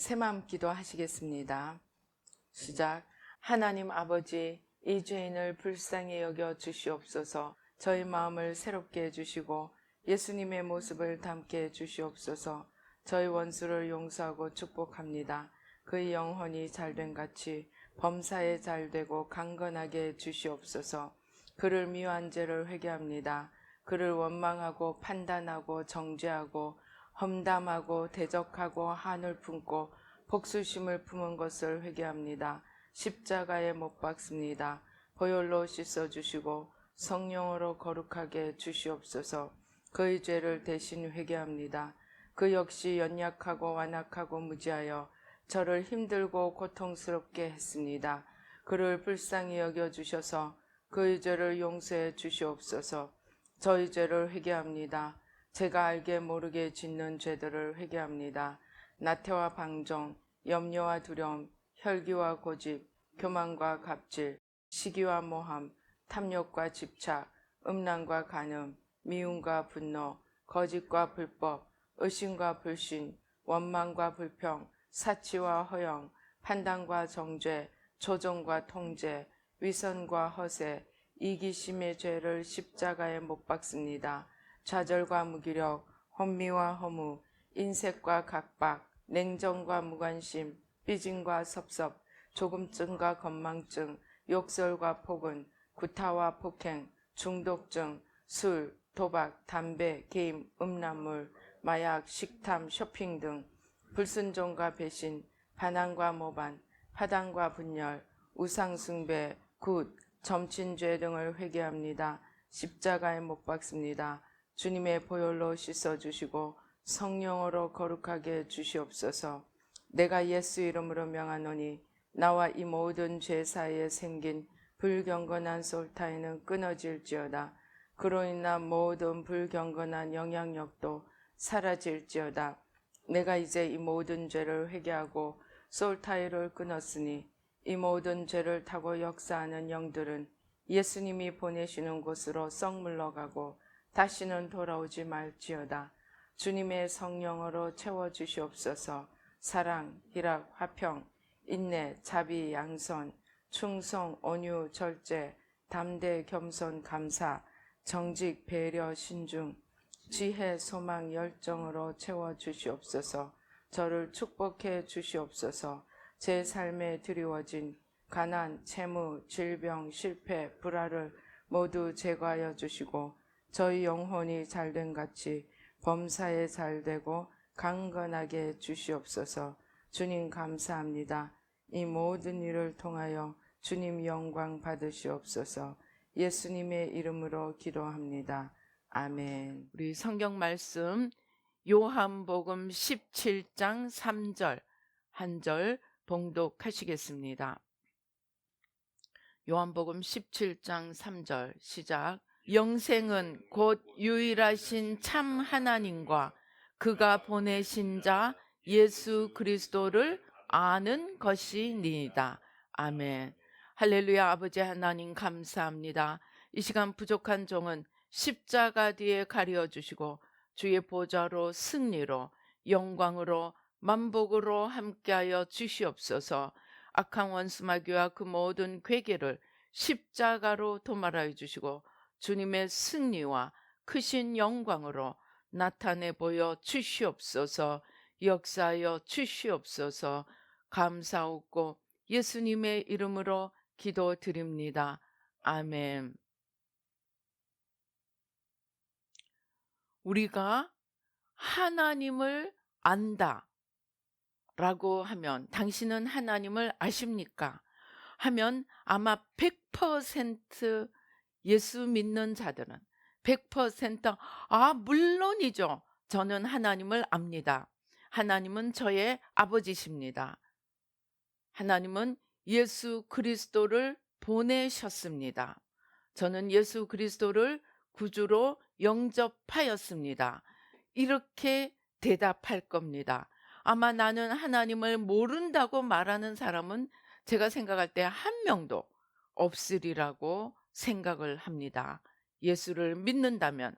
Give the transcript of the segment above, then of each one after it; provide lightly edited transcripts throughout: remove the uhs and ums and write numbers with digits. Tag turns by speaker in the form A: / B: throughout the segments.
A: 새마음 기도하시겠습니다. 시작. 하나님 아버지, 이 죄인을 불쌍히 여겨 주시옵소서. 저희 마음을 새롭게 해주시고 예수님의 모습을 담게 해주시옵소서. 저희 원수를 용서하고 축복합니다. 그의 영혼이 잘된 같이 범사에 잘되고 강건하게 해주시옵소서. 그를 미워한 죄를 회개합니다. 그를 원망하고 판단하고 정죄하고 험담하고 대적하고 한을 품고 복수심을 품은 것을 회개합니다. 십자가에 못 박습니다. 보혈로 씻어주시고 성령으로 거룩하게 주시옵소서. 그의 죄를 대신 회개합니다. 그 역시 연약하고 완악하고 무지하여 저를 힘들고 고통스럽게 했습니다. 그를 불쌍히 여겨주셔서 그의 죄를 용서해 주시옵소서. 저희 죄를 회개합니다. 제가 알게 모르게 짓는 죄들을 회개합니다. 나태와 방종, 염려와 두려움, 혈기와 고집, 교만과 갑질, 시기와 모함, 탐욕과 집착, 음란과 간음, 미움과 분노, 거짓과 불법, 의심과 불신, 원망과 불평, 사치와 허영, 판단과 정죄, 조종과 통제, 위선과 허세, 이기심의 죄를 십자가에 못 박습니다. 좌절과 무기력, 혼미와 허무, 인색과 각박, 냉정과 무관심, 삐짐과 섭섭, 조금증과 건망증, 욕설과 폭언, 구타와 폭행, 중독증, 술, 도박, 담배, 게임, 음란물, 마약, 식탐, 쇼핑 등 불순종과 배신, 반항과 모반, 파당과 분열, 우상숭배, 굿, 점친죄 등을 회개합니다. 십자가에 못 박습니다. 주님의 보혈로 씻어주시고 성령으로 거룩하게 해주시옵소서. 내가 예수 이름으로 명하노니 나와 이 모든 죄 사이에 생긴 불경건한 솔타이는 끊어질지어다. 그로 인한 모든 불경건한 영향력도 사라질지어다. 내가 이제 이 모든 죄를 회개하고 솔타이를 끊었으니 이 모든 죄를 타고 역사하는 영들은 예수님이 보내시는 곳으로 썩 물러가고 다시는 돌아오지 말지어다. 주님의 성령으로 채워주시옵소서. 사랑, 희락, 화평, 인내, 자비, 양선, 충성, 온유, 절제, 담대, 겸손, 감사, 정직, 배려, 신중, 지혜, 소망, 열정으로 채워주시옵소서. 저를 축복해 주시옵소서. 제 삶에 드리워진 가난, 채무, 질병, 실패, 불화를 모두 제거하여 주시고 저희 영혼이 잘된 같이 범사에 잘되고 강건하게 주시옵소서. 주님 감사합니다. 이 모든 일을 통하여 주님 영광 받으시옵소서. 예수님의 이름으로 기도합니다. 아멘.
B: 우리 성경 말씀 요한복음 17장 3절 한 절 봉독하시겠습니다. 요한복음 17장 3절 시작. 영생은 곧 유일하신 참 하나님과 그가 보내신 자 예수 그리스도를 아는 것이니이다. 아멘. 할렐루야. 아버지 하나님 감사합니다. 이 시간 부족한 종은 십자가 뒤에 가려주시고 주의 보좌로 승리로 영광으로 만복으로 함께하여 주시옵소서. 악한 원수마귀와 그 모든 괴계를 십자가로 도말하여 주시고 주님의 승리와 크신 영광으로 나타내 보여 주시옵소서. 역사하여 주시옵소서. 감사하고 예수님의 이름으로 기도드립니다. 아멘. 우리가 하나님을 안다 라고 하면 당신은 하나님을 아십니까? 하면 아마 100% 예수 믿는 자들은 100% 물론이죠. 저는 하나님을 압니다. 하나님은 저의 아버지십니다. 하나님은 예수 그리스도를 보내셨습니다. 저는 예수 그리스도를 구주로 영접하였습니다. 이렇게 대답할 겁니다. 아마 나는 하나님을 모른다고 말하는 사람은 제가 생각할 때 한 명도 없으리라고 생각을 합니다. 예수를 믿는다면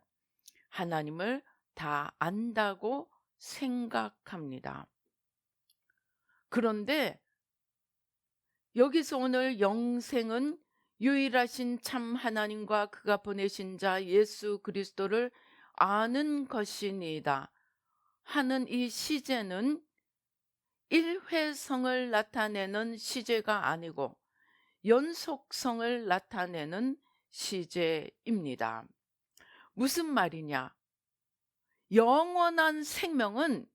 B: 하나님을 다 안다고 생각합니다. 그런데 여기서 오늘 영생은 유일하신 참 하나님과 그가 보내신 자 예수 그리스도를 아는 것이니이다 하는 이 시제는 일회성을 나타내는 시제가 아니고 연속성을 나타내는 시제입니다. 무슨 말이냐? 영원한 생명은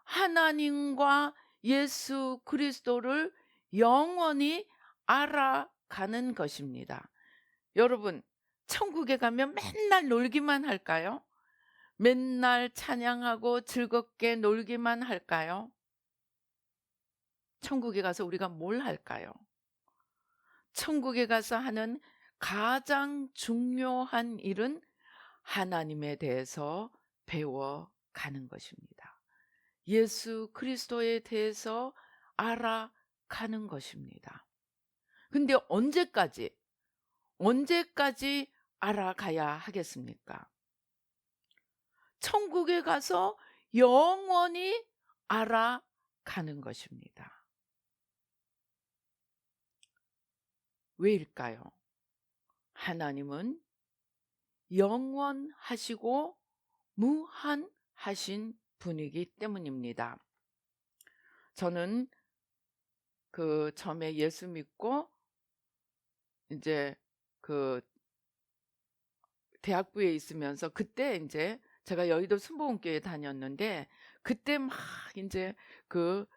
B: 하나님과 예수 그리스도를 영원히 알아가는 것입니다. 여러분, 천국에 가면 맨날 놀기만 할까요? 맨날 찬양하고 즐겁게 놀기만 할까요? 천국에 가서 우리가 뭘 할까요? 천국에 가서 하는 가장 중요한 일은 하나님에 대해서 배워가는 것입니다. 예수 그리스도에 대해서 알아가는 것입니다. 근데 언제까지 알아가야 하겠습니까? 천국에 가서 영원히 알아가는 것입니다. 왜일까요? 하나님은 영원하시고 무한하신 분이기 때문입니다. 저는 처음에 예수 믿고 이제 대학부에 있으면서 그때 이제 제가 여의도 순복음교회 다녔는데 그때 막 이제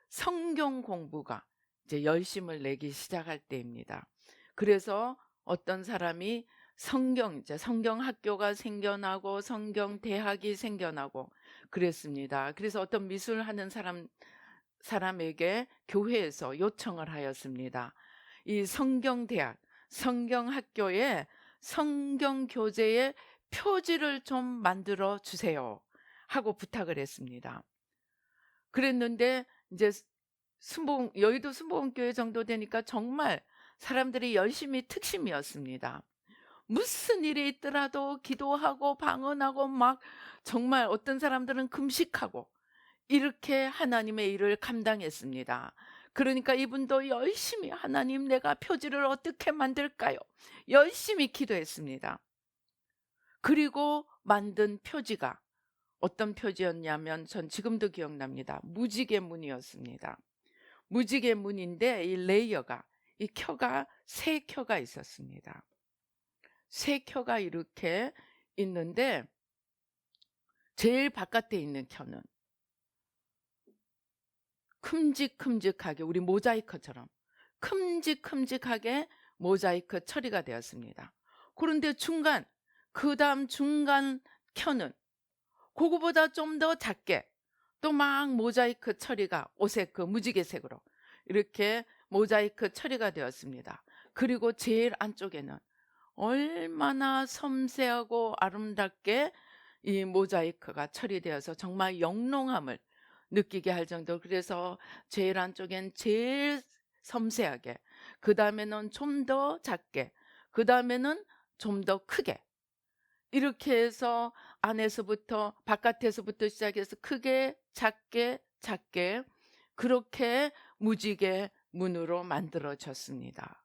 B: 성경 공부가 이제 열심을 내기 시작할 때입니다. 그래서 어떤 사람이 성경 학교가 생겨나고 성경 대학이 생겨나고 그랬습니다. 그래서 어떤 미술하는 사람에게 교회에서 요청을 하였습니다. 이 성경 대학, 성경 학교에 성경 교재의 표지를 좀 만들어 주세요 하고 부탁을 했습니다. 그랬는데 이제 여의도 순복음교회 정도 되니까 정말 사람들이 열심히 특심이었습니다. 무슨 일이 있더라도 기도하고 방언하고 막 정말 어떤 사람들은 금식하고 이렇게 하나님의 일을 감당했습니다. 그러니까 이분도 열심히 하나님 내가 표지를 어떻게 만들까요? 열심히 기도했습니다. 그리고 만든 표지가 어떤 표지였냐면 전 지금도 기억납니다. 무지개문이었습니다. 무지개문인데 이 레이어가 이 켜가 세 켜가 있었습니다. 세 켜가 이렇게 있는데 제일 바깥에 있는 켜는 큼직큼직하게 우리 모자이크처럼 큼직큼직하게 모자이크 처리가 되었습니다. 그런데 그 다음 중간 켜는 그거보다 좀 더 작게 또 막 모자이크 처리가 오색 무지개색으로 이렇게 모자이크 처리가 되었습니다. 그리고 제일 안쪽에는 얼마나 섬세하고 아름답게 이 모자이크가 처리되어서 정말 영롱함을 느끼게 할 정도로 그래서 제일 안쪽엔 제일 섬세하게 그 다음에는 좀 더 작게 그 다음에는 좀 더 크게 이렇게 해서 안에서부터 바깥에서부터 시작해서 크게 작게 그렇게 무지개 문으로 만들어졌습니다.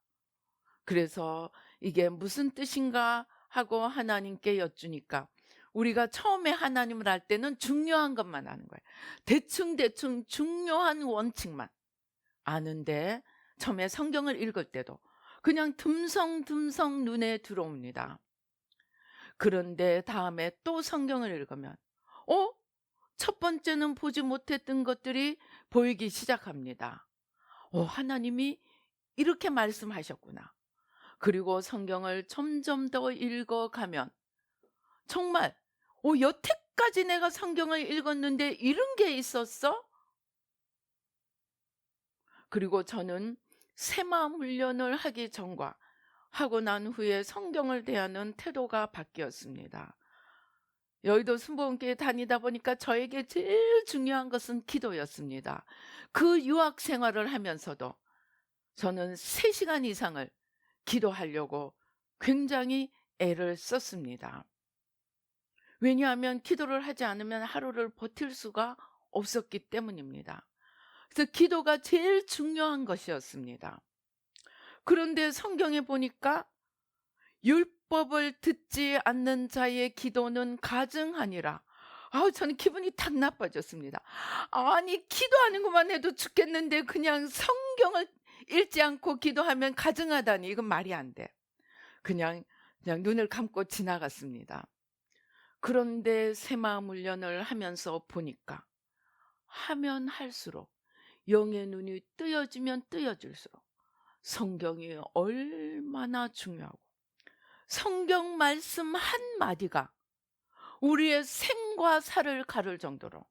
B: 그래서 이게 무슨 뜻인가 하고 하나님께 여쭈니까 우리가 처음에 하나님을 알 때는 중요한 것만 아는 거예요. 대충 중요한 원칙만 아는데 처음에 성경을 읽을 때도 그냥 듬성듬성 눈에 들어옵니다. 그런데 다음에 또 성경을 읽으면 첫 번째는 보지 못했던 것들이 보이기 시작합니다. 하나님이 이렇게 말씀하셨구나. 그리고 성경을 점점 더 읽어가면 정말 여태까지 내가 성경을 읽었는데 이런 게 있었어? 그리고 저는 새마음 훈련을 하기 전과 하고 난 후에 성경을 대하는 태도가 바뀌었습니다. 여의도 순복음교회 다니다 보니까 저에게 제일 중요한 것은 기도였습니다. 그 유학 생활을 하면서도 저는 3시간 이상을 기도하려고 굉장히 애를 썼습니다. 왜냐하면 기도를 하지 않으면 하루를 버틸 수가 없었기 때문입니다. 그래서 기도가 제일 중요한 것이었습니다. 그런데 성경에 보니까 율법을 듣지 않는 자의 기도는 가증하니라. 저는 기분이 탁 나빠졌습니다. 아니, 기도하는 것만 해도 죽겠는데 그냥 성경을 읽지 않고 기도하면 가증하다니, 이건 말이 안 돼. 그냥 눈을 감고 지나갔습니다. 그런데 새마음 훈련을 하면서 보니까 하면 할수록, 영의 눈이 뜨여지면 뜨여질수록 성경이 얼마나 중요하고, 성경 말씀 한마디가 우리의 생과 사를 가를 정도로,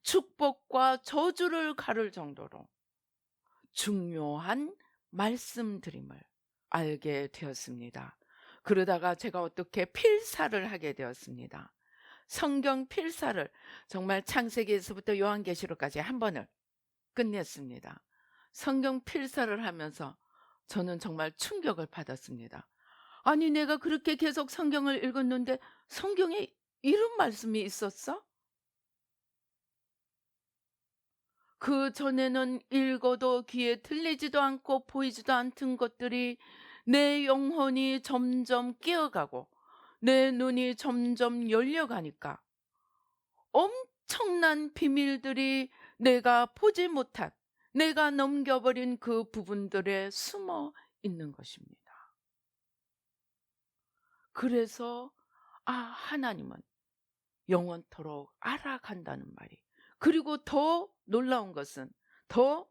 B: 축복과 저주를 가를 정도로 중요한 말씀드림을 알게 되었습니다. 그러다가 제가 어떻게 필사를 하게 되었습니다. 성경 필사를 정말 창세기에서부터 요한계시록까지 한 번을 끝냈습니다. 성경 필사를 하면서 저는 정말 충격을 받았습니다. 아니, 내가 그렇게 계속 성경을 읽었는데 성경에 이런 말씀이 있었어? 그 전에는 읽어도 귀에 들리지도 않고 보이지도 않던 것들이 내 영혼이 점점 깨어가고 내 눈이 점점 열려가니까 엄청난 비밀들이 내가 보지 못한, 내가 넘겨버린 그 부분들에 숨어 있는 것입니다. 그래서 하나님은 영원토록 알아간다는 말이, 그리고 더 놀라운 것은, 더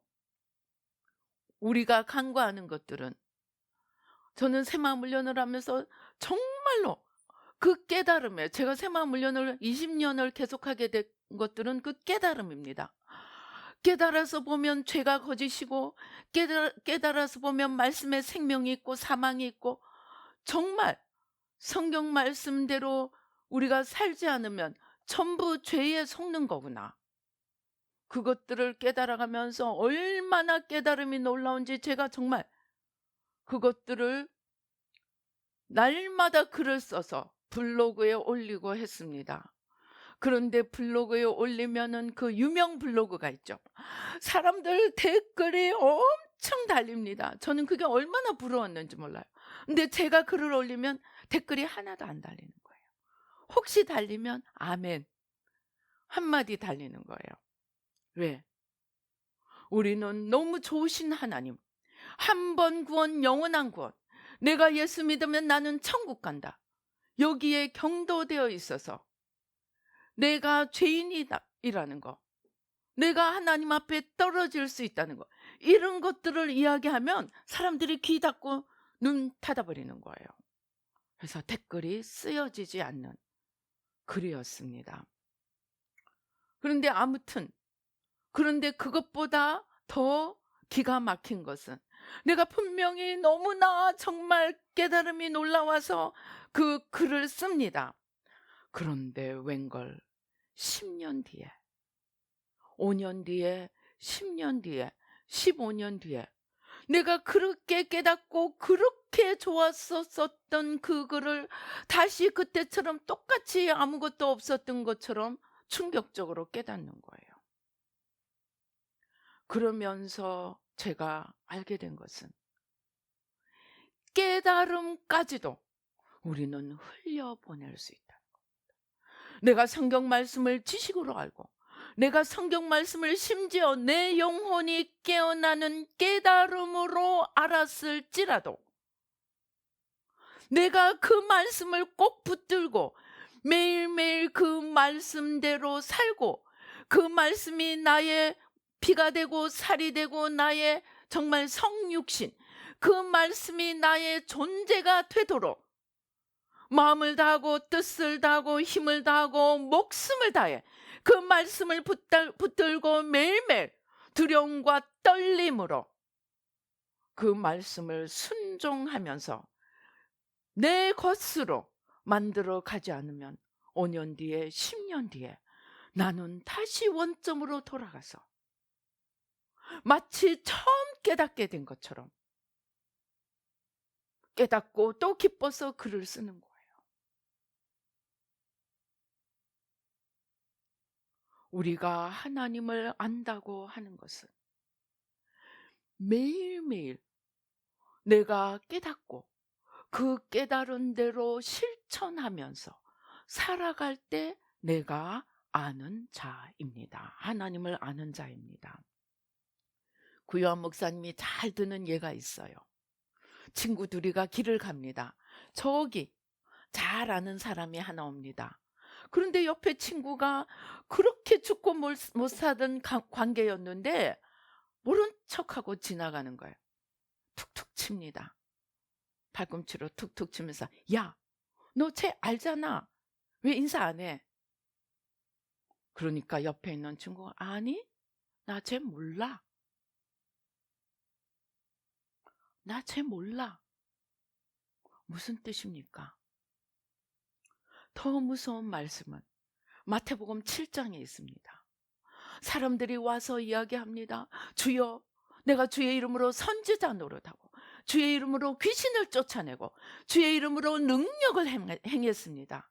B: 우리가 간과하는 것들은, 저는 새마음 훈련을 하면서 정말로 그 깨달음에, 제가 새마음 훈련을 20년을 계속하게 된 것들은 그 깨달음입니다. 깨달아서 보면 죄가 거짓이고, 깨달아서 보면 말씀에 생명이 있고 사망이 있고, 정말 성경 말씀대로 우리가 살지 않으면 전부 죄에 속는 거구나. 그것들을 깨달아가면서 얼마나 깨달음이 놀라운지 제가 정말 그것들을 날마다 글을 써서 블로그에 올리고 했습니다. 그런데 블로그에 올리면은 그 유명 블로그가 있죠. 사람들 댓글이 엄청 달립니다. 저는 그게 얼마나 부러웠는지 몰라요. 근데 제가 글을 올리면 댓글이 하나도 안 달리는 거예요. 혹시 달리면 아멘 한마디 달리는 거예요. 왜? 우리는 너무 좋으신 하나님, 한 번 구원, 영원한 구원, 내가 예수 믿으면 나는 천국 간다, 여기에 경도되어 있어서 내가 죄인이라는 거, 내가 하나님 앞에 떨어질 수 있다는 거, 이런 것들을 이야기하면 사람들이 귀 닫고 눈 닫아버리는 거예요. 그래서 댓글이 쓰여지지 않는 글이었습니다. 그런데 아무튼, 그런데 그것보다 더 기가 막힌 것은, 내가 분명히 너무나 정말 깨달음이 놀라워서 그 글을 씁니다. 그런데 웬걸 10년 뒤에, 5년 뒤에, 10년 뒤에, 15년 뒤에 내가 그렇게 깨닫고 그렇게 좋았었던 그 글을 다시 그때처럼 똑같이 아무것도 없었던 것처럼 충격적으로 깨닫는 거예요. 그러면서 제가 알게 된 것은, 깨달음까지도 우리는 흘려보낼 수 있다는 겁니다. 내가 성경 말씀을 지식으로 알고, 내가 성경 말씀을 심지어 내 영혼이 깨어나는 깨달음으로 알았을지라도, 내가 그 말씀을 꼭 붙들고 매일매일 그 말씀대로 살고, 그 말씀이 나의 피가 되고 살이 되고 나의 정말 성육신, 그 말씀이 나의 존재가 되도록 마음을 다하고 뜻을 다하고 힘을 다하고 목숨을 다해 그 말씀을 붙들고 매일매일 두려움과 떨림으로 그 말씀을 순종하면서 내 것으로 만들어 가지 않으면 5년 뒤에, 10년 뒤에 나는 다시 원점으로 돌아가서 마치 처음 깨닫게 된 것처럼 깨닫고 또 기뻐서 글을 쓰는 거예요. 우리가 하나님을 안다고 하는 것은 매일매일 내가 깨닫고 그 깨달은 대로 실천하면서 살아갈 때 내가 아는 자입니다. 하나님을 아는 자입니다. 구요한 목사님이 잘 드는 예가 있어요. 친구 둘이가 길을 갑니다. 저기 잘 아는 사람이 하나 옵니다. 그런데 옆에 친구가 그렇게 죽고 못 사던 관계였는데 모른 척하고 지나가는 거예요. 툭툭 칩니다. 발꿈치로 툭툭 치면서 야, 너 쟤 알잖아. 왜 인사 안 해? 그러니까 옆에 있는 친구가 아니, 나 쟤 몰라. 나 쟤 몰라. 무슨 뜻입니까? 더 무서운 말씀은 마태복음 7장에 있습니다. 사람들이 와서 이야기합니다. 주여, 내가 주의 이름으로 선지자 노릇하고 주의 이름으로 귀신을 쫓아내고 주의 이름으로 능력을 행했습니다.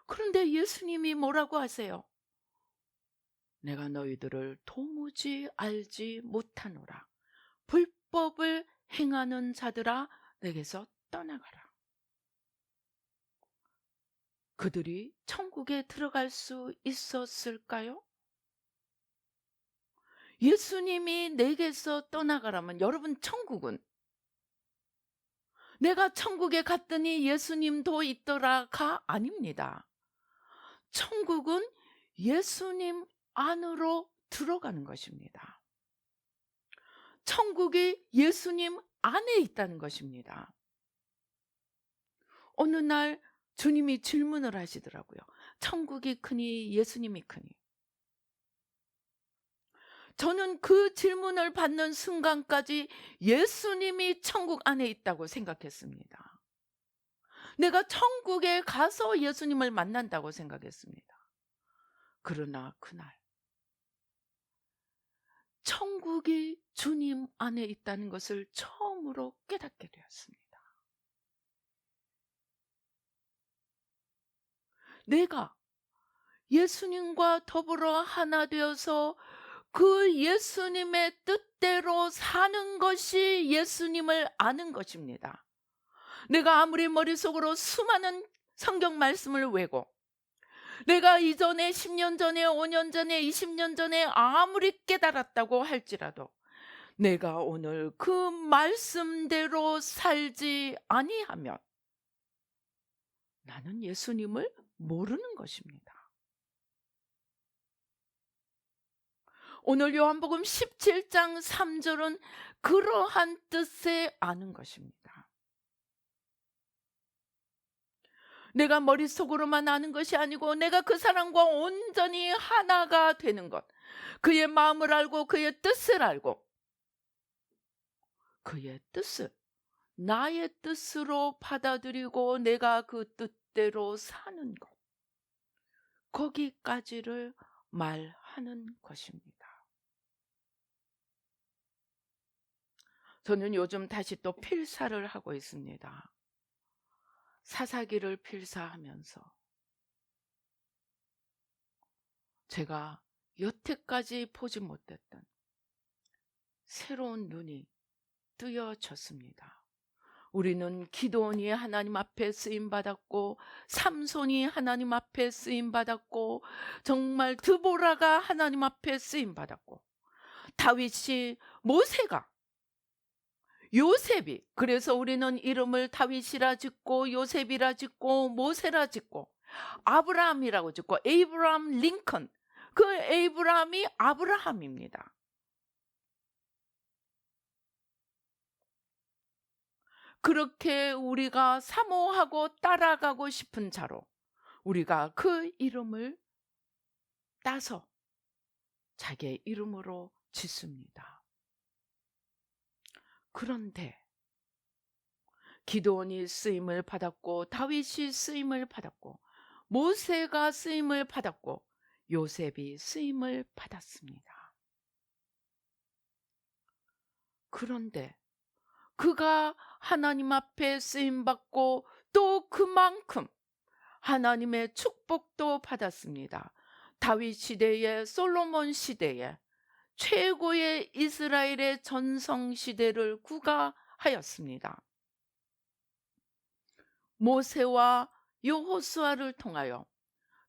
B: 그런데 예수님이 뭐라고 하세요? 내가 너희들을 도무지 알지 못하노라. 불법을 행하는 자들아, 내게서 떠나가라. 그들이 천국에 들어갈 수 있었을까요? 예수님이 내게서 떠나가라면 여러분, 천국은 내가 천국에 갔더니 예수님도 있더라가 아닙니다. 천국은 예수님 안으로 들어가는 것입니다. 천국이 예수님 안에 있다는 것입니다. 어느 날 주님이 질문을 하시더라고요. 천국이 크니 예수님이 크니? 저는 그 질문을 받는 순간까지 예수님이 천국 안에 있다고 생각했습니다. 내가 천국에 가서 예수님을 만난다고 생각했습니다. 그러나 그날 천국이 주님 안에 있다는 것을 처음으로 깨닫게 되었습니다. 내가 예수님과 더불어 하나 되어서 그 예수님의 뜻대로 사는 것이 예수님을 아는 것입니다. 내가 아무리 머릿속으로 수많은 성경 말씀을 외고 내가 이전에 10년 전에 5년 전에 20년 전에 아무리 깨달았다고 할지라도 내가 오늘 그 말씀대로 살지 아니하면 나는 예수님을 모르는 것입니다. 오늘 요한복음 17장 3절은 그러한 뜻에 아는 것입니다. 내가 머릿속으로만 아는 것이 아니고 내가 그 사람과 온전히 하나가 되는 것, 그의 마음을 알고 그의 뜻을 알고 그의 뜻을 나의 뜻으로 받아들이고 내가 그 뜻대로 사는 것, 거기까지를 말하는 것입니다. 저는 요즘 다시 또 필사를 하고 있습니다. 사사기를 필사하면서 제가 여태까지 보지 못했던 새로운 눈이 뜨여졌습니다. 우리는 기도원이 하나님 앞에 쓰임받았고 삼손이 하나님 앞에 쓰임받았고 정말 드보라가 하나님 앞에 쓰임받았고 다윗이 모세가 요셉이, 그래서 우리는 이름을 다윗이라 짓고 요셉이라 짓고 모세라 짓고 아브라함이라고 짓고 에이브라함 링컨, 그 에이브라함이 아브라함입니다. 그렇게 우리가 사모하고 따라가고 싶은 자로 우리가 그 이름을 따서 자기의 이름으로 짓습니다. 그런데 기드온이 쓰임을 받았고 다윗이 쓰임을 받았고 모세가 쓰임을 받았고 요셉이 쓰임을 받았습니다. 그런데 그가 하나님 앞에 쓰임받고 또 그만큼 하나님의 축복도 받았습니다. 다윗 시대에, 솔로몬 시대에 최고의 이스라엘의 전성 시대를 구가하였습니다. 모세와 여호수아를 통하여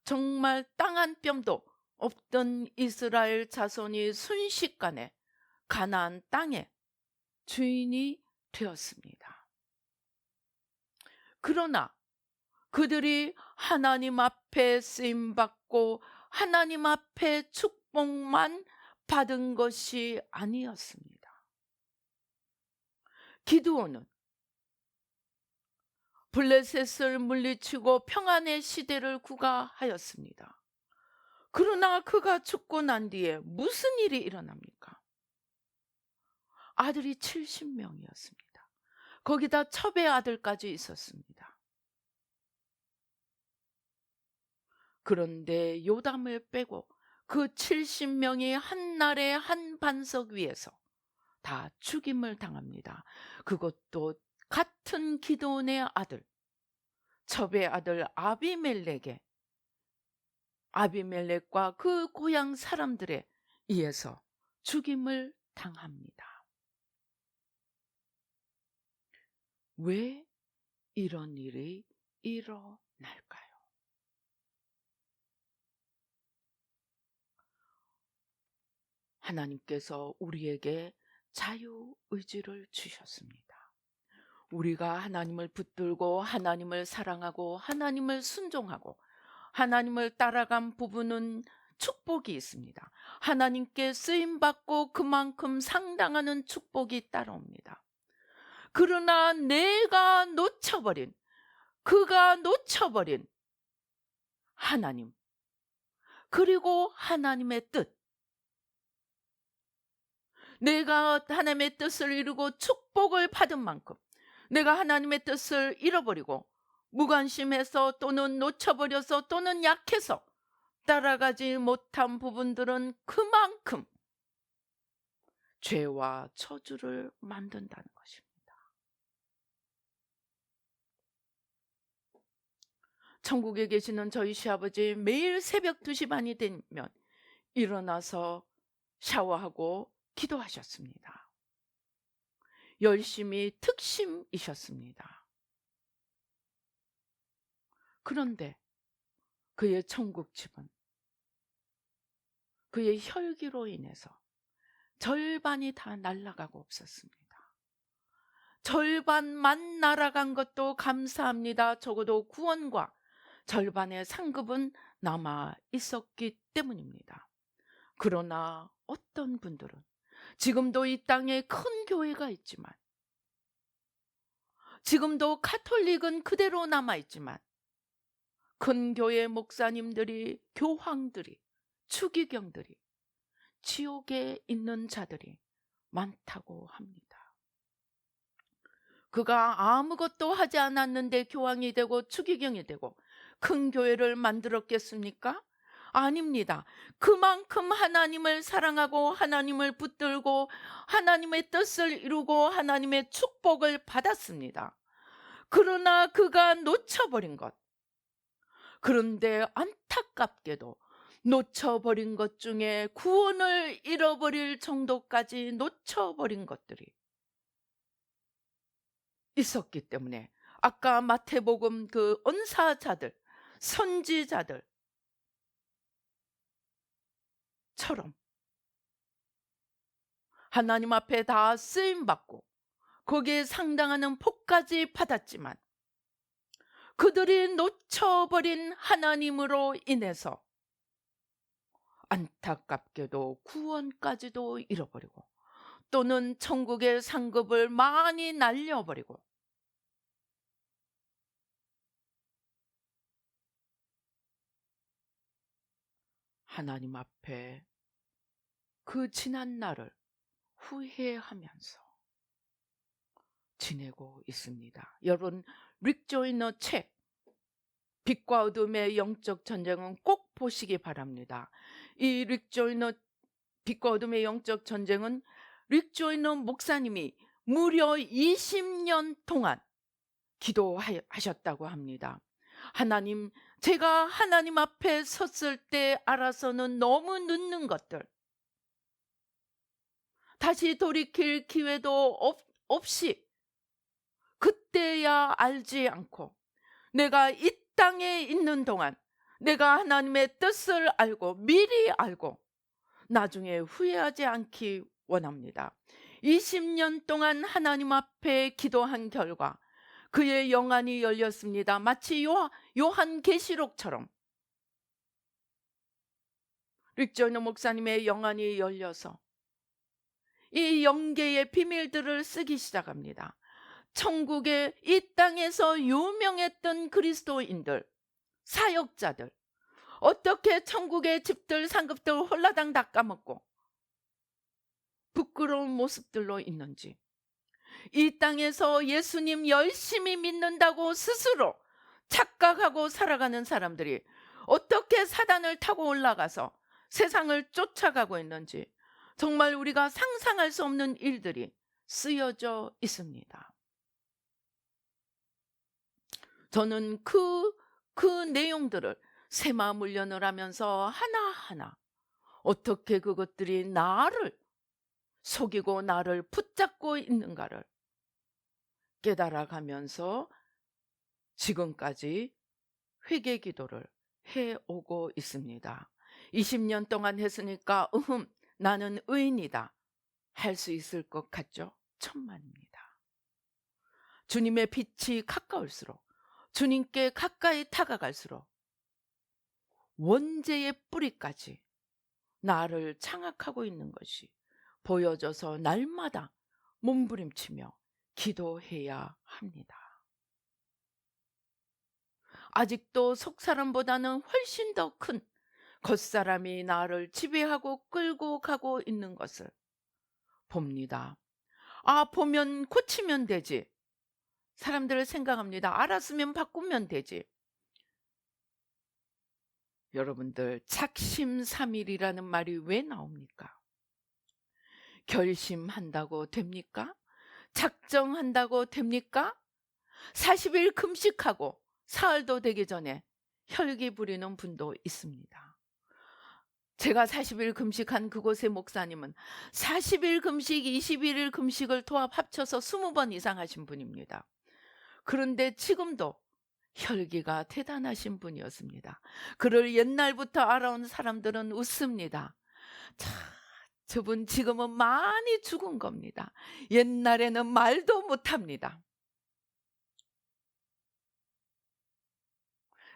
B: 정말 땅 한 뼘도 없던 이스라엘 자손이 순식간에 가나안 땅의 주인이 되었습니다. 그러나 그들이 하나님 앞에 쓰임받고 하나님 앞에 축복만 받은 것이 아니었습니다. 기드온은 블레셋을 물리치고 평안의 시대를 구가하였습니다. 그러나 그가 죽고 난 뒤에 무슨 일이 일어납니까? 아들이 70명이었습니다. 거기다 첩의 아들까지 있었습니다. 그런데 요담을 빼고 그 70명이 한날에 한 반석 위에서 다 죽임을 당합니다. 그것도 같은 기드온의 아들, 첩의 아들 아비멜렉과 그 고향 사람들에 의해서 죽임을 당합니다. 왜 이런 일이 일어날까요? 하나님께서 우리에게 자유의지를 주셨습니다. 우리가 하나님을 붙들고 하나님을 사랑하고 하나님을 순종하고 하나님을 따라간 부분은 축복이 있습니다. 하나님께 쓰임받고 그만큼 상당하는 축복이 따라옵니다. 그러나 그가 놓쳐버린 하나님, 그리고 하나님의 뜻, 내가 하나님의 뜻을 이루고 축복을 받은 만큼 내가 하나님의 뜻을 잃어버리고 무관심해서 또는 놓쳐버려서 또는 약해서 따라가지 못한 부분들은 그만큼 죄와 저주를 만든다는 것입니다. 천국에 계시는 저희 시아버지 매일 새벽 2시 반이 되면 일어나서 샤워하고 기도하셨습니다. 열심히 특심이셨습니다. 그런데 그의 천국집은 그의 혈기로 인해서 절반이 다 날아가고 없었습니다. 절반만 날아간 것도 감사합니다. 적어도 구원과 절반의 상급은 남아 있었기 때문입니다. 그러나 어떤 분들은 지금도 이 땅에 큰 교회가 있지만, 지금도 가톨릭은 그대로 남아있지만 큰 교회 목사님들이, 교황들이, 추기경들이, 지옥에 있는 자들이 많다고 합니다. 그가 아무것도 하지 않았는데 교황이 되고 추기경이 되고 큰 교회를 만들었겠습니까? 아닙니다. 그만큼 하나님을 사랑하고 하나님을 붙들고 하나님의 뜻을 이루고 하나님의 축복을 받았습니다. 그러나 그가 놓쳐버린 것, 그런데 안타깝게도 놓쳐버린 것 중에 구원을 잃어버릴 정도까지 놓쳐버린 것들이 있었기 때문에 아까 마태복음 그 은사자들, 선지자들 처럼 하나님 앞에 다 쓰임받고 거기에 상당하는 복까지 받았지만 그들이 놓쳐버린 하나님으로 인해서 안타깝게도 구원까지도 잃어버리고 또는 천국의 상급을 많이 날려버리고 하나님 앞에 그 지난 날을 후회하면서 지내고 있습니다. 여러분, 릭 조이너 책 빛과 어둠의 영적 전쟁은 꼭 보시기 바랍니다. 이 릭 조이너 빛과 어둠의 영적 전쟁은 릭 조이너 목사님이 무려 20년 동안 기도하셨다고 합니다. 하나님, 제가 하나님 앞에 섰을 때 알아서는 너무 늦는 것들, 다시 돌이킬 기회도 없이 그때야 알지 않고 내가 이 땅에 있는 동안 내가 하나님의 뜻을 알고 미리 알고 나중에 후회하지 않기 원합니다. 20년 동안 하나님 앞에 기도한 결과 그의 영안이 열렸습니다. 마치 요한계시록처럼 릭조너 목사님의 영안이 열려서 이 영계의 비밀들을 쓰기 시작합니다. 천국의 이 땅에서 유명했던 그리스도인들, 사역자들, 어떻게 천국의 집들, 상급들 홀라당 다 까먹고 부끄러운 모습들로 있는지, 이 땅에서 예수님 열심히 믿는다고 스스로 착각하고 살아가는 사람들이 어떻게 사단을 타고 올라가서 세상을 쫓아가고 있는지, 정말 우리가 상상할 수 없는 일들이 쓰여져 있습니다. 저는 그 내용들을 새마음 훈련을 하면서 하나하나 어떻게 그것들이 나를 속이고 나를 붙잡고 있는가를 깨달아가면서 지금까지 회개 기도를 해오고 있습니다. 20년 동안 했으니까 나는 의인이다 할 수 있을 것 같죠? 천만입니다. 주님의 빛이 가까울수록, 주님께 가까이 다가갈수록 원죄의 뿌리까지 나를 장악하고 있는 것이 보여져서 날마다 몸부림치며 기도해야 합니다. 아직도 속사람보다는 훨씬 더 큰 겉사람이 나를 지배하고 끌고 가고 있는 것을 봅니다. 보면 고치면 되지. 사람들을 생각합니다. 알았으면 바꾸면 되지. 여러분들, 작심삼일이라는 말이 왜 나옵니까? 결심한다고 됩니까? 작정한다고 됩니까? 40일 금식하고 사흘도 되기 전에 혈기 부리는 분도 있습니다. 제가 40일 금식한 그곳의 목사님은 40일 금식, 21일 금식을 통합 합쳐서 20번 이상 하신 분입니다. 그런데 지금도 혈기가 대단하신 분이었습니다. 그를 옛날부터 알아온 사람들은 웃습니다. 자, 저분 지금은 많이 죽은 겁니다. 옛날에는 말도 못합니다.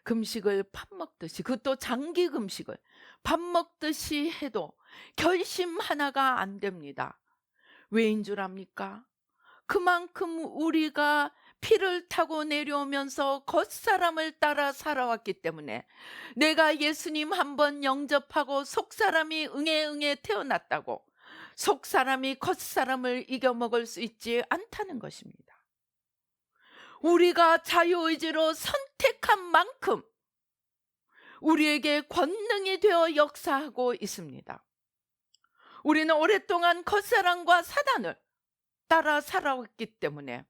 B: 금식을 밥 먹듯이, 그것도 장기 금식을 밥 먹듯이 해도 결심 하나가 안 됩니다. 왜인 줄 압니까? 그만큼 우리가 피를 타고 내려오면서 겉사람을 따라 살아왔기 때문에, 내가 예수님 한번 영접하고 속사람이 응애 태어났다고 속사람이 겉사람을 이겨먹을 수 있지 않다는 것입니다. 우리가 자유의지로 선택한 만큼 우리에게 권능이 되어 역사하고 있습니다. 우리는 오랫동안 겉사람과 사단을 따라 살아왔기 때문에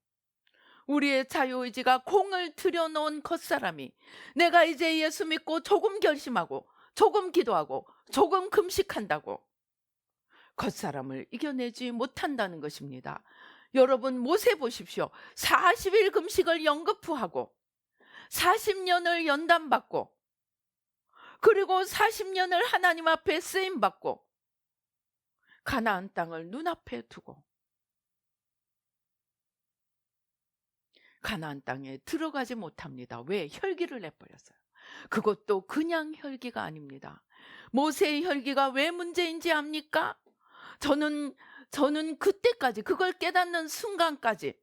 B: 우리의 자유의지가 공을 들여놓은 겉사람이, 내가 이제 예수 믿고 조금 결심하고 조금 기도하고 조금 금식한다고 겉사람을 이겨내지 못한다는 것입니다. 여러분, 모세 보십시오. 40일 금식을 연거푸하고 40년을 연단받고 그리고 40년을 하나님 앞에 쓰임받고 가나안 땅을 눈앞에 두고 가나안 땅에 들어가지 못합니다. 왜? 혈기를 내버렸어요. 그것도 그냥 혈기가 아닙니다. 모세의 혈기가 왜 문제인지 압니까? 저는 그때까지, 그걸 깨닫는 순간까지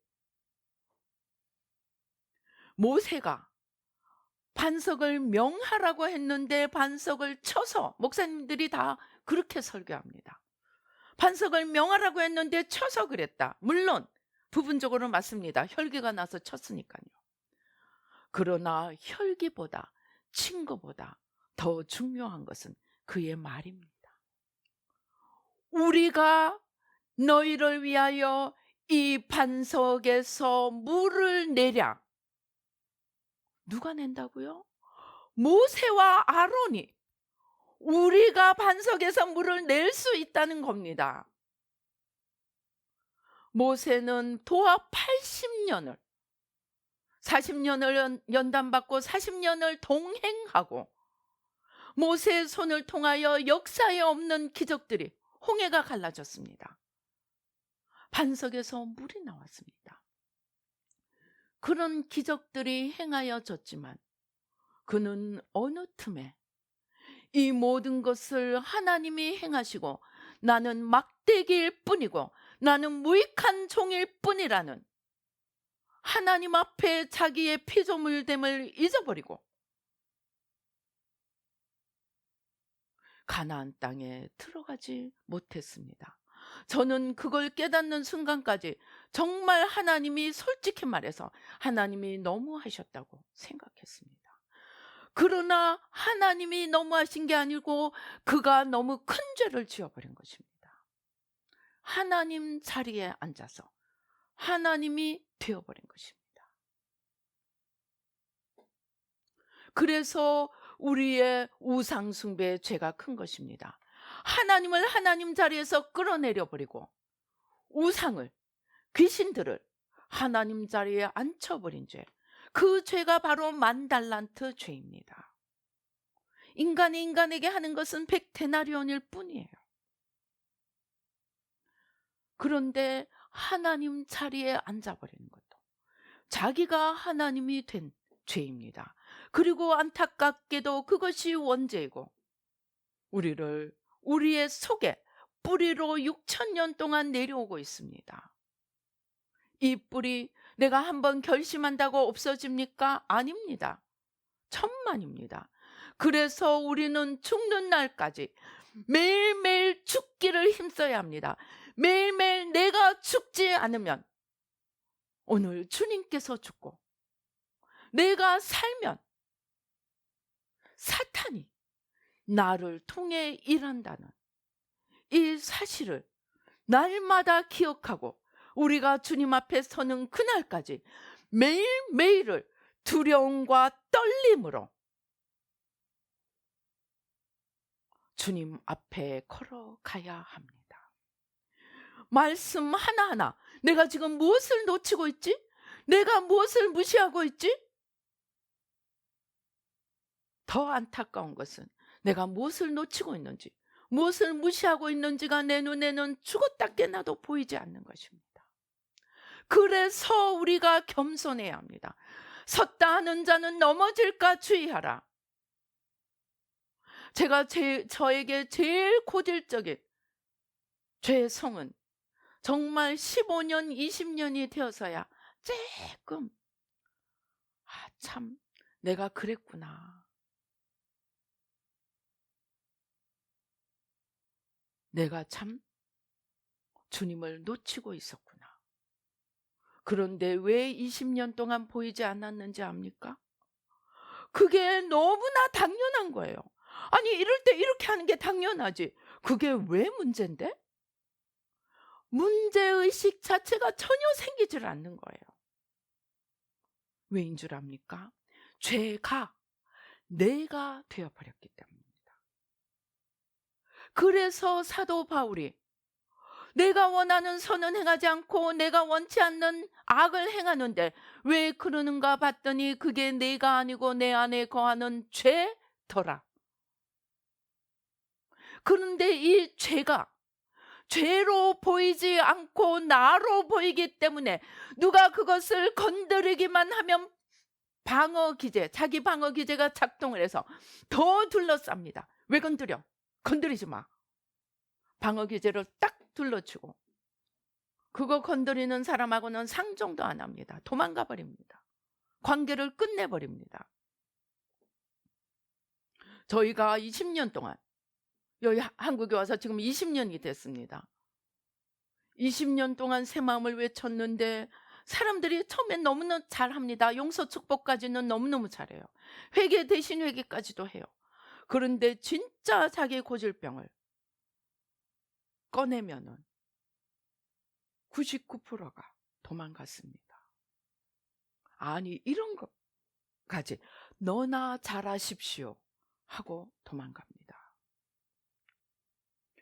B: 모세가 반석을 명하라고 했는데 반석을 쳐서, 목사님들이 다 그렇게 설교합니다. 반석을 명하라고 했는데 쳐서 그랬다. 물론 부분적으로 맞습니다. 혈기가 나서 쳤으니까요. 그러나 혈기보다, 친거보다 더 중요한 것은 그의 말입니다. 우리가 너희를 위하여 이 반석에서 물을 내랴. 누가 낸다고요? 모세와 아론이 우리가 반석에서 물을 낼 수 있다는 겁니다. 모세는 도합 80년을 40년을 연단받고 40년을 동행하고 모세의 손을 통하여 역사에 없는 기적들이 홍해가 갈라졌습니다. 반석에서 물이 나왔습니다. 그런 기적들이 행하여졌지만 그는 어느 틈에 이 모든 것을 하나님이 행하시고 나는 막대기일 뿐이고 나는 무익한 종일 뿐이라는 하나님 앞에 자기의 피조물됨을 잊어버리고 가나안 땅에 들어가지 못했습니다. 저는 그걸 깨닫는 순간까지 정말 하나님이 솔직히 말해서 하나님이 너무하셨다고 생각했습니다. 그러나 하나님이 너무하신 게 아니고 그가 너무 큰 죄를 지어버린 것입니다. 하나님 자리에 앉아서 하나님이 되어버린 것입니다. 그래서 우리의 우상 숭배의 죄가 큰 것입니다. 하나님을 하나님 자리에서 끌어내려 버리고 우상을, 귀신들을 하나님 자리에 앉혀버린 죄, 그 죄가 바로 만달란트 죄입니다. 인간이 인간에게 하는 것은 100데나리온일 뿐이에요. 그런데 하나님 자리에 앉아버리는 것도 자기가 하나님이 된 죄입니다. 그리고 안타깝게도 그것이 원죄이고 우리를 우리의 속에 뿌리로 6,000년 동안 내려오고 있습니다. 이 뿌리 내가 한번 결심한다고 없어집니까? 아닙니다. 천만입니다. 그래서 우리는 죽는 날까지 매일매일 죽기를 힘써야 합니다. 매일매일 내가 죽지 않으면 오늘 주님께서 죽고 내가 살면 사탄이 나를 통해 일한다는 이 사실을 날마다 기억하고 우리가 주님 앞에 서는 그날까지 매일매일을 두려움과 떨림으로 주님 앞에 걸어가야 합니다. 말씀 하나하나 내가 지금 무엇을 놓치고 있지? 내가 무엇을 무시하고 있지? 더 안타까운 것은 내가 무엇을 놓치고 있는지, 무엇을 무시하고 있는지가 내 눈에는 죽었다 깨나도 보이지 않는 것입니다. 그래서 우리가 겸손해야 합니다. 섰다 하는 자는 넘어질까 주의하라. 제가 저에게 제일 고질적인 죄의 성은 정말 15년, 20년이 되어서야 조금 참 내가 그랬구나. 내가 참 주님을 놓치고 있었구나. 그런데 왜 20년 동안 보이지 않았는지 압니까? 그게 너무나 당연한 거예요. 아니 이럴 때 이렇게 하는 게 당연하지. 그게 왜 문제인데? 문제의식 자체가 전혀 생기질 않는 거예요. 왜인 줄 압니까? 죄가 내가 되어버렸기 때문입니다. 그래서 사도 바울이 내가 원하는 선은 행하지 않고 내가 원치 않는 악을 행하는데 왜 그러는가 봤더니 그게 내가 아니고 내 안에 거하는 죄더라. 그런데 이 죄가 죄로 보이지 않고 나로 보이기 때문에 누가 그것을 건드리기만 하면 방어 기제, 자기 방어 기제가 작동을 해서 더 둘러쌉니다. 왜 건드려? 건드리지 마. 방어 기제를 딱 둘러치고 그거 건드리는 사람하고는 상종도 안 합니다. 도망가 버립니다. 관계를 끝내버립니다. 저희가 20년 동안 여기 한국에 와서 지금 20년이 됐습니다. 20년 동안 새 마음을 외쳤는데 사람들이 처음엔 너무너무 잘합니다. 용서 축복까지는 너무너무 잘해요. 회개 대신 회개까지도 해요. 그런데 진짜 자기 고질병을 꺼내면은 99%가 도망갔습니다. 아니 이런 거 가지 너나 잘하십시오 하고 도망갑니다.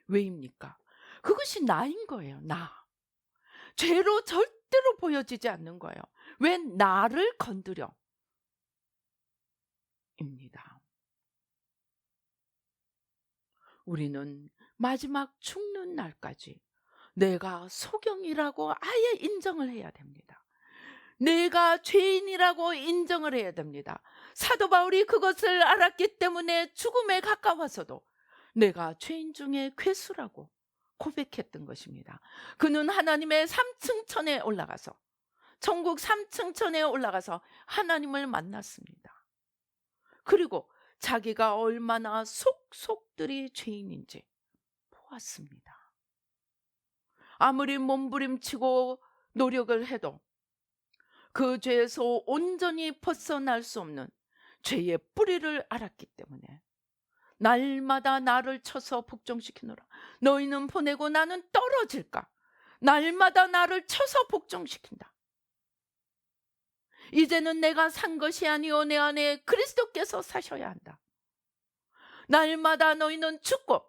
B: 왜입니까? 그것이 나인 거예요. 나. 죄로 절대로 보여지지 않는 거예요. 왜 나를 건드려? 입니다. 우리는 마지막 죽는 날까지 내가 소경이라고 아예 인정을 해야 됩니다. 내가 죄인이라고 인정을 해야 됩니다. 사도 바울이 그것을 알았기 때문에 죽음에 가까워서도 내가 죄인 중에 괴수라고 고백했던 것입니다. 그는 하나님의 3층 천에 올라가서, 천국 3층 천에 올라가서 하나님을 만났습니다. 그리고 자기가 얼마나 속속들이 죄인인지 보았습니다. 아무리 몸부림치고 노력을 해도 그 죄에서 온전히 벗어날 수 없는 죄의 뿌리를 알았기 때문에 날마다 나를 쳐서 복종시키노라. 너희는 보내고 나는 떨어질까? 날마다 나를 쳐서 복종시킨다. 이제는 내가 산 것이 아니오 내 안에 그리스도께서 사셔야 한다. 날마다 너희는 죽고,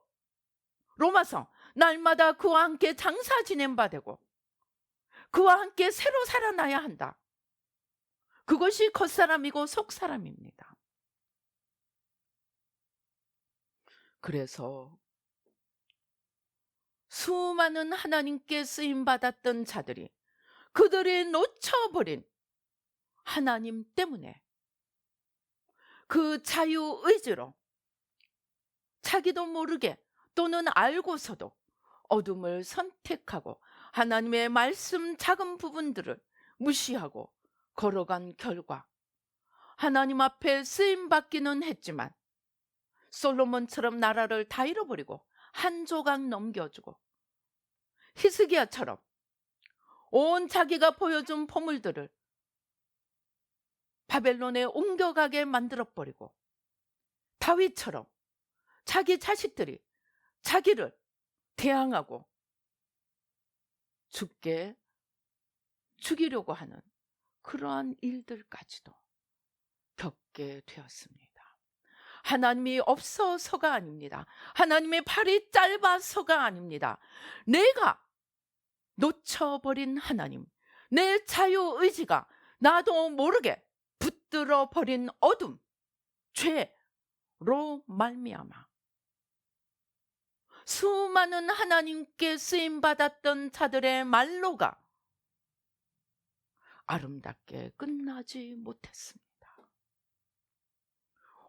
B: 로마서 날마다 그와 함께 장사 지낸 바 되고 그와 함께 새로 살아나야 한다. 그것이 겉사람이고 속사람입니다. 그래서 수많은 하나님께 쓰임받았던 자들이 그들이 놓쳐버린 하나님 때문에 그 자유의지로 자기도 모르게 또는 알고서도 어둠을 선택하고 하나님의 말씀 작은 부분들을 무시하고 걸어간 결과 하나님 앞에 쓰임받기는 했지만 솔로몬처럼 나라를 다 잃어버리고 한 조각 넘겨주고 히스기야처럼 온 자기가 보여준 보물들을 바벨론에 옮겨가게 만들어버리고 다윗처럼 자기 자식들이 자기를 대항하고 죽이려고 하는 그러한 일들까지도 겪게 되었습니다. 하나님이 없어서가 아닙니다. 하나님의 팔이 짧아서가 아닙니다. 내가 놓쳐버린 하나님, 내 자유의지가 나도 모르게 붙들어 버린 어둠, 죄로 말미암아 수많은 하나님께 쓰임받았던 자들의 말로가 아름답게 끝나지 못했습니다.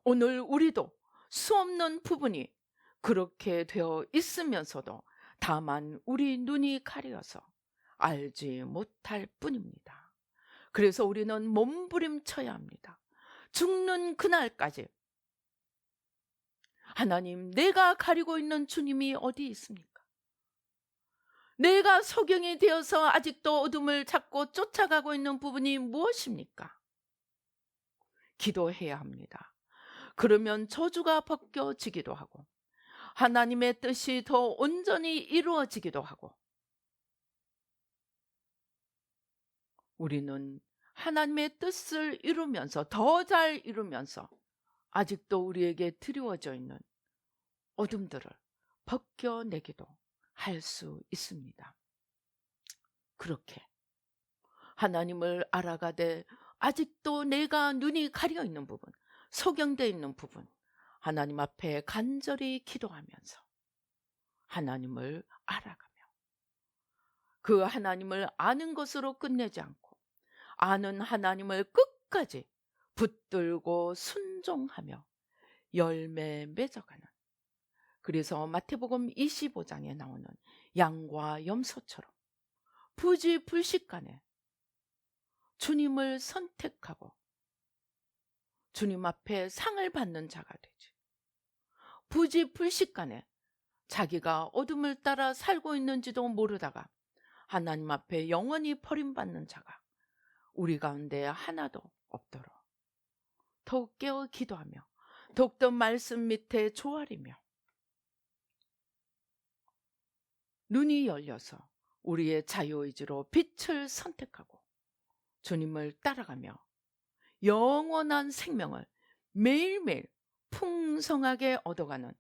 B: 오늘 우리도 수없는 부분이 그렇게 되어 있으면서도 다만 우리 눈이 가려서 알지 못할 뿐입니다. 그래서 우리는 몸부림쳐야 합니다. 죽는 그날까지 하나님, 내가 가리고 있는 주님이 어디 있습니까? 내가 소경이 되어서 아직도 어둠을 찾고 쫓아가고 있는 부분이 무엇입니까? 기도해야 합니다. 그러면 저주가 벗겨지기도 하고 하나님의 뜻이 더 온전히 이루어지기도 하고 우리는 하나님의 뜻을 이루면서 더 잘 이루면서 아직도 우리에게 드리워져 있는 어둠들을 벗겨내기도 할 수 있습니다. 그렇게 하나님을 알아가되 아직도 내가 눈이 가려 있는 부분, 소경되어 있는 부분, 하나님 앞에 간절히 기도하면서 하나님을 알아가며 그 하나님을 아는 것으로 끝내지 않고 아는 하나님을 끝까지 붙들고 순종하며 열매 맺어가는, 그래서 마태복음 25장에 나오는 양과 염소처럼 부지불식간에 주님을 선택하고 주님 앞에 상을 받는 자가 되지. 부지불식간에 자기가 어둠을 따라 살고 있는지도 모르다가 하나님 앞에 영원히 버림받는 자가 우리 가운데 하나도 없도록 더욱 깨어 기도하며 더욱더 말씀 밑에 조아리며 눈이 열려서 우리의 자유의지로 빛을 선택하고 주님을 따라가며 영원한 생명을 매일매일 풍성하게 얻어가는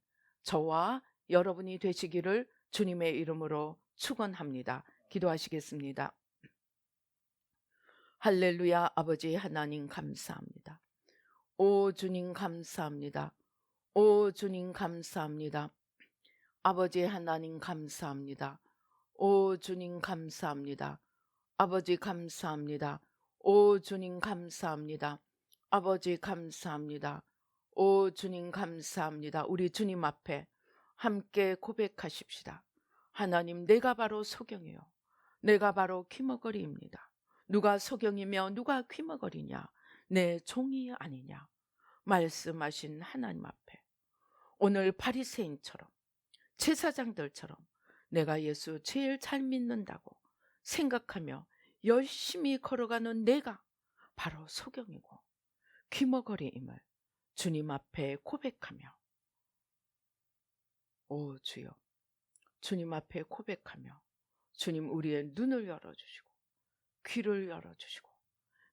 B: 저와 여러분이 되시기를 주님의 이름으로 축원합니다. 기도하시겠습니다. 할렐루야. 아버지 하나님 감사합니다. 오 주님 감사합니다. 오 주님 감사합니다. 아버지 하나님 감사합니다. 오 주님 감사합니다. 아버지 감사합니다. 오 주님 감사합니다. 아버지 감사합니다. 오 주님 감사합니다. 우리 주님 앞에 함께 고백하십시다. 하나님, 내가 바로 소경이요, 내가 바로 귀머거리입니다. 누가 소경이며 누가 귀머거리냐? 내 종이 아니냐? 말씀하신 하나님 앞에 오늘 바리새인처럼, 제사장들처럼 내가 예수 제일 잘 믿는다고 생각하며 열심히 걸어가는 내가 바로 소경이고 귀머거리임을 주님 앞에 고백하며, 오 주여, 주님 앞에 고백하며 주님 우리의 눈을 열어주시고 귀를 열어주시고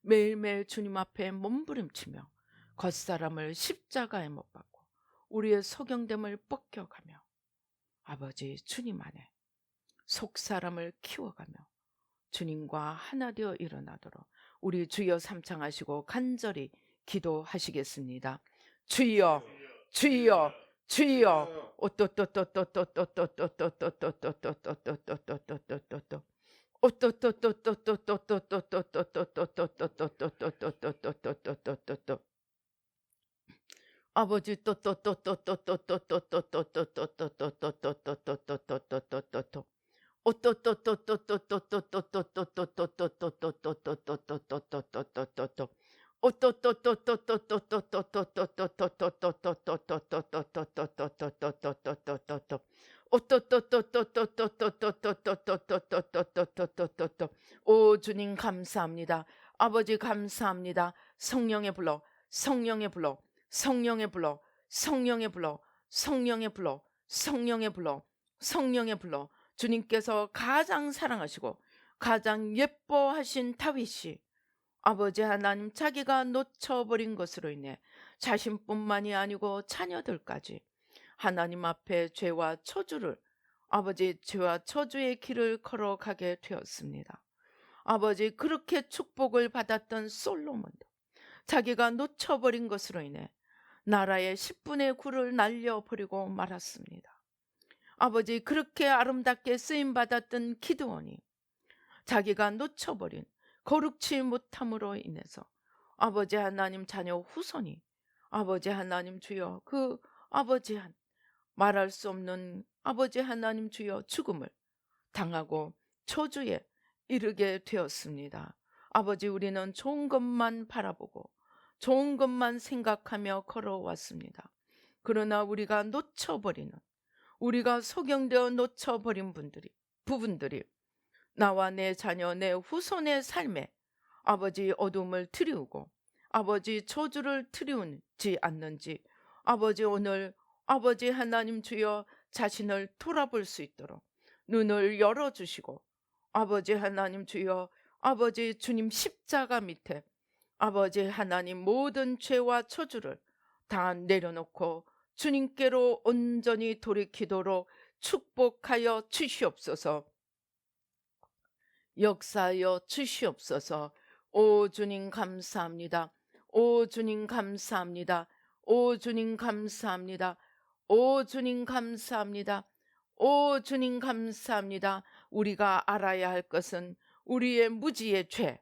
B: 매일매일 주님 앞에 몸부림치며 겉사람을 십자가에 못 박고 우리의 소경됨을 벗겨가며 아버지 주님 안에 속사람을 키워가며 주님과 하나 되어 일어나도록 우리 주여 삼창하시고 간절히 기도하시겠습니다. 주여, 주여, 주여. 아버지 오 주님 감사합니다. 아버지 감사합니다. 성령의 불러, 성령의 불러, 성령의 불러, 성령의 불러, 성령의 불러, 성령의 불러, 성령의 불러. 주님께서 가장 사랑하시고 가장 예뻐하신 다윗이 아버지 하나님 자기가 놓쳐버린 것으로 인해 자신뿐만이 아니고 자녀들까지 하나님 앞에 죄와 저주를, 아버지 죄와 저주의 길을 걸어가게 되었습니다. 아버지 그렇게 축복을 받았던 솔로몬도 자기가 놓쳐버린 것으로 인해 나라의 10분의 9를 날려버리고 말았습니다. 아버지 그렇게 아름답게 쓰임받았던 기드온이 자기가 놓쳐버린 거룩치 못함으로 인해서 아버지 하나님 자녀 후손이 아버지 하나님 주여 그 아버지 말할 수 없는 아버지 하나님 주여 죽음을 당하고 저주에 이르게 되었습니다. 아버지 우리는 좋은 것만 바라보고 좋은 것만 생각하며 걸어왔습니다. 그러나 우리가 놓쳐버리는, 우리가 소경되어 놓쳐버린 부분들이 나와 내 자녀, 내 후손의 삶에 아버지 어둠을 드리우고 아버지 저주를 드리우지 않는지 아버지 오늘 아버지 하나님 주여 자신을 돌아볼 수 있도록 눈을 열어주시고 아버지 하나님 주여 아버지 주님 십자가 밑에 아버지 하나님 모든 죄와 저주를 다 내려놓고 주님께로 온전히 돌이키도록 축복하여 주시옵소서. 역사하여 주시옵소서. 오 주님 감사합니다. 오 주님 감사합니다. 오 주님 감사합니다. 오 주님 감사합니다. 오 주님 감사합니다. 우리가 알아야 할 것은 우리의 무지의 죄,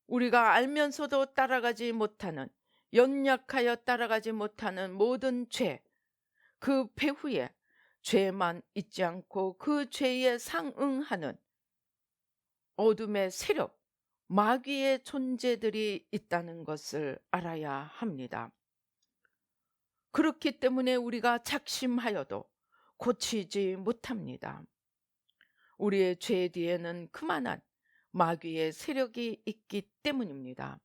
B: 우리가 알면서도 따라가지 못하는, 연약하여 따라가지 못하는 모든 죄, 그 배후에 죄만 있지 않고 그 죄에 상응하는 어둠의 세력, 마귀의 존재들이 있다는 것을 알아야 합니다. 그렇기 때문에 우리가 작심하여도 고치지 못합니다. 우리의 죄 뒤에는 그만한 마귀의 세력이 있기 때문입니다.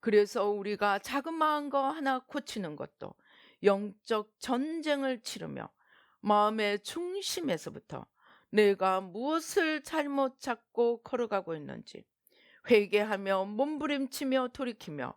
B: 그래서 우리가 자그마한 거 하나 고치는 것도 영적 전쟁을 치르며 마음의 중심에서부터 내가 무엇을 잘못 찾고 걸어가고 있는지 회개하며 몸부림치며 돌이키며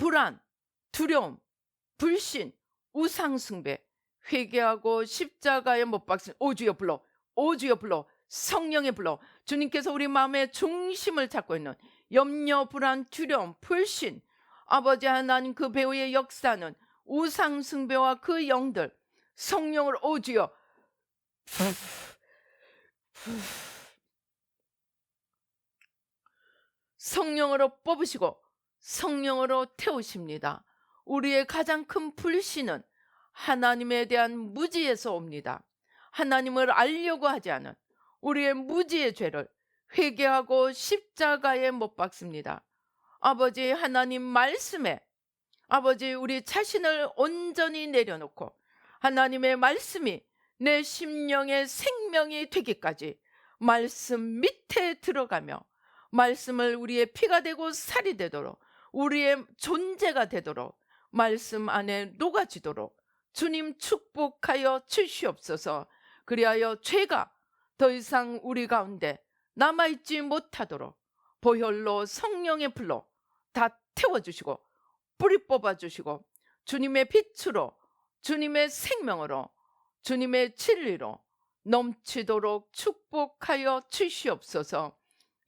B: 불안, 두려움, 불신, 우상숭배, 회개하고 십자가에 못 박힌 오주여 불러, 오주여 불러, 성령의 불러. 주님께서 우리 마음의 중심을 잡고 있는 염려, 불안, 두려움, 불신, 아버지 하나님 그 배후의 역사는 우상숭배와 그 영들, 성령을 오주여 성령으로 뽑으시고 성령으로 태우십니다. 우리의 가장 큰 불신은 하나님에 대한 무지에서 옵니다. 하나님을 알려고 하지 않은 우리의 무지의 죄를 회개하고 십자가에 못 박습니다. 아버지 하나님 말씀에 아버지 우리 자신을 온전히 내려놓고 하나님의 말씀이 내 심령의 생명이 되기까지 말씀 밑에 들어가며 말씀을 우리의 피가 되고 살이 되도록 우리의 존재가 되도록 말씀 안에 녹아지도록 주님 축복하여 주시옵소서. 그리하여 죄가 더 이상 우리 가운데 남아있지 못하도록 보혈로 성령의 불로 다 태워주시고 뿌리 뽑아주시고 주님의 빛으로 주님의 생명으로 주님의 진리로 넘치도록 축복하여 주시옵소서.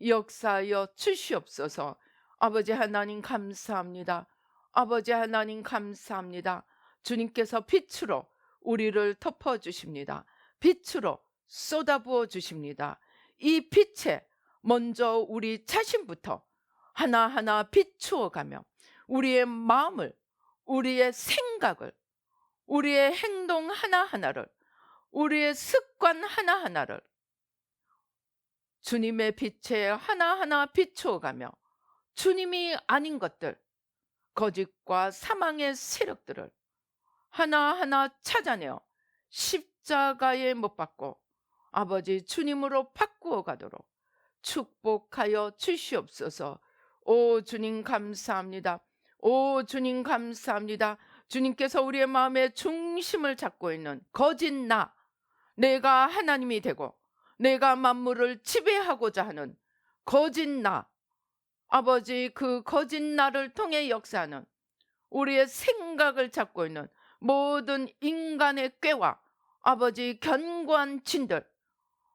B: 역사하여 주시옵소서. 아버지 하나님 감사합니다. 아버지 하나님 감사합니다. 주님께서 빛으로 우리를 덮어주십니다. 빛으로 쏟아부어 주십니다. 이 빛에 먼저 우리 자신부터 하나하나 비추어가며 우리의 마음을, 우리의 생각을, 우리의 행동 하나하나를, 우리의 습관 하나하나를 주님의 빛에 하나하나 비추어가며 주님이 아닌 것들, 거짓과 사망의 세력들을 하나하나 찾아내어 십자가에 못 박고 아버지 주님으로 바꾸어 가도록 축복하여 주시옵소서. 오 주님 감사합니다. 오 주님 감사합니다. 주님께서 우리의 마음의 중심을 잡고 있는 거짓 나, 내가 하나님이 되고 내가 만물을 지배하고자 하는 거짓 나, 아버지 그 거짓 나를 통해 역사하는 우리의 생각을 잡고 있는 모든 인간의 꾀와 아버지 견고한 진들,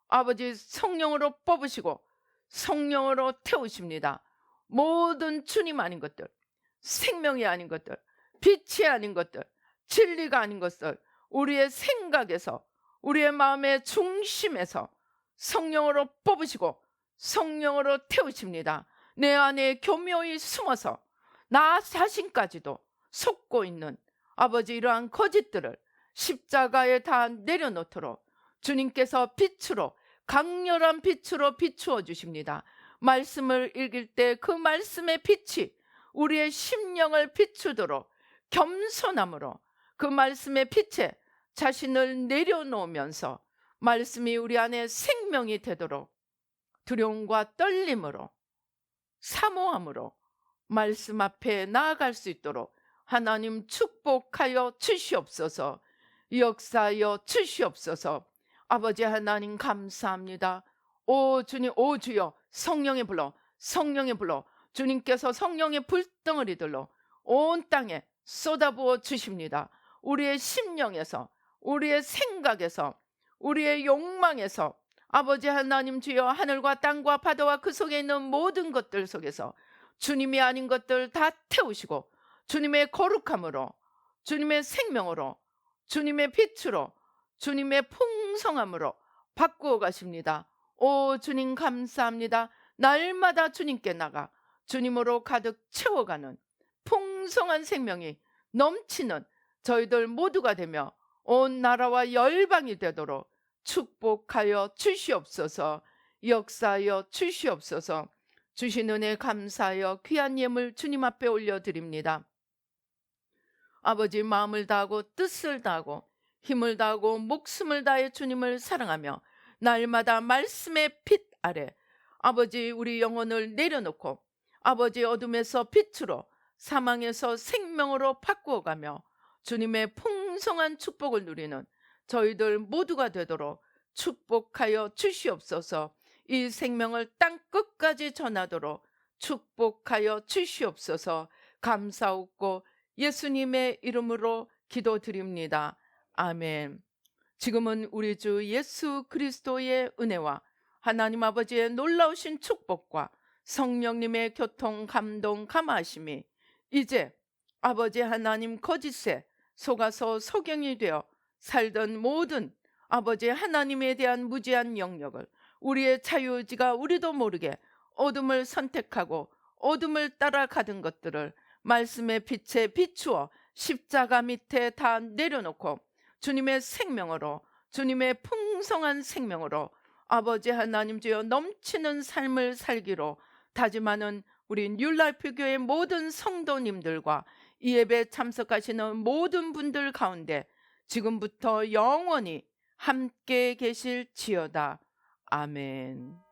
B: 아버지 성령으로 뽑으시고 성령으로 태우십니다. 모든 주님 아닌 것들, 생명이 아닌 것들, 빛이 아닌 것들, 진리가 아닌 것들 우리의 생각에서 우리의 마음의 중심에서 성령으로 뽑으시고 성령으로 태우십니다. 내 안에 교묘히 숨어서 나 자신까지도 속고 있는 아버지 이러한 거짓들을 십자가에 다 내려놓도록 주님께서 빛으로 강렬한 빛으로 비추어 주십니다. 말씀을 읽을 때 그 말씀의 빛이 우리의 심령을 비추도록 겸손함으로 그 말씀의 빛에 자신을 내려놓으면서 말씀이 우리 안에 생명이 되도록 두려움과 떨림으로 사모함으로 말씀 앞에 나아갈 수 있도록 하나님 축복하여 주시옵소서. 역사하여 주시옵소서. 아버지 하나님 감사합니다. 오 주님, 오 주여, 성령의 불러, 성령의 불러. 주님께서 성령의 불덩어리들로 온 땅에 쏟아부어 주십니다. 우리의 심령에서, 우리의 생각에서, 우리의 욕망에서 아버지 하나님 주여, 하늘과 땅과 바다와 그 속에 있는 모든 것들 속에서 주님이 아닌 것들 다 태우시고 주님의 거룩함으로, 주님의 생명으로, 주님의 빛으로, 주님의 풍성함으로 바꾸어 가십니다. 오 주님 감사합니다. 날마다 주님께 나가 주님으로 가득 채워가는 풍성한 생명이 넘치는 저희들 모두가 되며 온 나라와 열방이 되도록 축복하여 주시옵소서. 역사하여 주시옵소서. 주신 은혜 감사하여 귀한 예물 주님 앞에 올려드립니다. 아버지 마음을 다하고 뜻을 다하고 힘을 다하고 목숨을 다해 주님을 사랑하며 날마다 말씀의 빛 아래 아버지 우리 영혼을 내려놓고 아버지 어둠에서 빛으로 사망에서 생명으로 바꾸어가며 주님의 풍성한 축복을 누리는 저희들 모두가 되도록 축복하여 주시옵소서. 이 생명을 땅 끝까지 전하도록 축복하여 주시옵소서. 감사하고 예수님의 이름으로 기도드립니다. 아멘. 지금은 우리 주 예수 그리스도의 은혜와 하나님 아버지의 놀라우신 축복과 성령님의 교통, 감동, 감화하심이 이제 아버지 하나님 거짓에 속아서 소경이 되어 살던 모든 아버지 하나님에 대한 무지한 영역을 우리의 자유의지가 우리도 모르게 어둠을 선택하고 어둠을 따라가던 것들을 말씀의 빛에 비추어 십자가 밑에 다 내려놓고 주님의 생명으로, 주님의 풍성한 생명으로 아버지 하나님 주여 넘치는 삶을 살기로 다짐하는 우리 뉴라이프 교회 모든 성도님들과 이 예배 참석하시는 모든 분들 가운데 지금부터 영원히 함께 계실지어다. 아멘.